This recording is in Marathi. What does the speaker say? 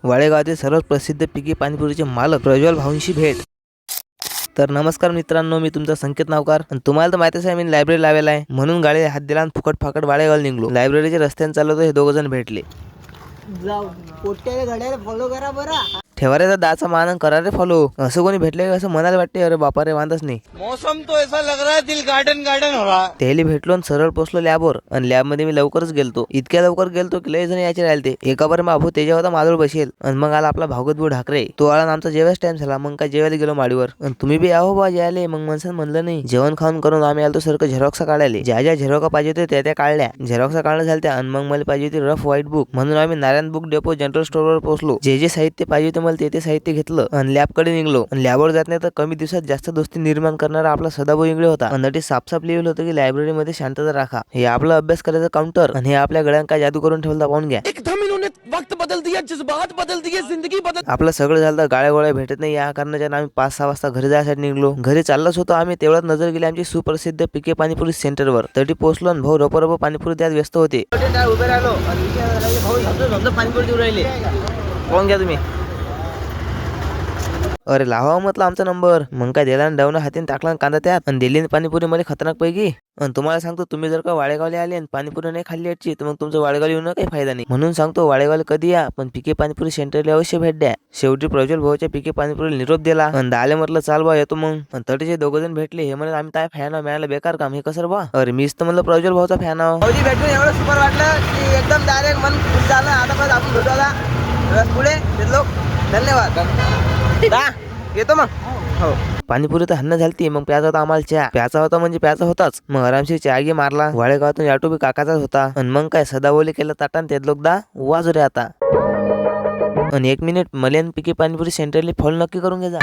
वाळेगावातील सर्वात प्रसिद्ध पिकी पाणीपुरीचे मालक प्रज्वल भाऊंशी भेट. तर नमस्कार मित्रांनो, मी तुमचा संकेत नावकार आणि तुम्हाला तर माहितीच आहे मी लायब्ररी लावेला आहे, म्हणून गाडीला हात दिला आणि फुकट फाकट वाळेगावाला निघलो. लायब्ररीच्या रस्त्याने चालवतो, हे दोघ जण भेटले. जाऊ पोट्याला घड्याला फॉलो करा बरं. ठेवा रे दाचा मान आणि करा रे फॉलो. असं कोणी भेटले असं म्हणायला वाटते. अरे बापा रे, वांदच नाही. मौसम तो ऐसा लग रहा है दिल गार्डन गार्डन हो रहा. त्याला भेटलो आणि सरळ पोचलो लॅबवर. आणि लॅब मध्ये मी लवकरच गेलतो. इतक्या लवकर गेलतो की लय जण यायचे राहिले. एका बार बाबू त्याच्या होता मादळ बसेल आणि मग आला आपला भागवत भाऊ ढाकरे. तो आला आमचा जेवायचा टाइम झाला. मग काय जेवायला गेलो माडीवर. आणि तुम्ही बी आहो बा जेवायला. मग माणसानं म्हणलं नाही. जेवण खाऊन करून आम्ही आलो सारखं झेरॉक्स काढायला. ज्या ज्या झेरॉक्स पाहिजे होते त्या काढल्या. झेरॉक्स काढणं झाल्या आणि मग मला पाहिजे होती रफ व्हाईट बुक. म्हणून आम्ही नारायण बुक डेपो जनरल स्टोअरवर पोहोचलो. जे जे साहित्य पाहिजे होते मला ते साहित्य घेतलं आणि लॅबकडे निघलो. आणि लॅबवर जात नाही तर कमी दिवसात जास्त दोस्ती निर्माण करणारा आपला सदाभाऊ इंगळे होता. आणि साफ लिहिलं होतं की लायब्ररीमध्ये शांतता राखा. हे आपला अभ्यास करायचं काउंटर आणि हे आपल्या गळ्यात काय जादू करून ठेवला पाहून घ्या. एकदम इन्होंने वक्त बदल दिया, जज्बात बदल दिए, जिंदगी बदल. आपलं सगळं झालं तर गाड्या गोळ्या भेटत नाही. या कारणाच्या आम्ही 5-6 वाजता घरी जायसाठी निघलो. घरी चाललोच होतो आम्ही, तेवढ्यात नजर गेली आमची सुप्रसिद्ध पिके पाणीपुरी सेंटरवर. तरी पोहोचलो आणि भाऊ रप पाणीपुरी त्यात व्यस्त होते. उभे राहिलो भाऊ पाणीपुरी देऊ राहिले. कोण घ्या तुम्ही? अरे लावा म्हटलं आमचा नंबर. मग काय दिला डाऊन हातीने टाकला कांदा त्यात आणि दिली पाणीपुरी मध्ये खतरनाक पैकी. आणि तुम्हाला सांगतो, तुम्ही जर का वाळेगावला आले आणि पाणीपुरी नाही खाल्ली याची तर मग तुमचं वाळेगाव येऊन काही फायदा नाही. म्हणून सांगतो वाळेगावला कधी या, पण पिके पाणीपुरी सेंटरला अवश्य भेट द्या. शेवटी प्रज्वल भाऊच्या पिके पाणीपुरी निरोप दिला आणि दाले म्हटलं चाल बा येतो मग. आणि तटीचे दोघ जण भेटले. हे म्हणत आम्ही काय फॅन मिळालं बेकार काम हे कसं बा. अरे मीच तर म्हणलं प्रज्वल भाऊचा फॅन आहो. भेटून एवढं सुपर वाटलं की एकदम डायरेक्ट मन खुश झालं. आता पण आपण भेटूला पुढे लोक. धन्यवाद. येतो मग. हो, पाणीपुरी तर हन्न झालती. मग प्याचा होता आम्हाला चहा. प्याचा होता म्हणजे प्याचा होताच. मग आरामशीर चहा घे मारला. वाळेगावातून ऑटो बी काकाचाच होता. आणि मग काय सदावली केलं ताटान ते लोकदा वाजू रे आता. आणि 1 मिनिट मले पिके पाणीपुरी सेंटरली फॉलो नक्की करून घे जा.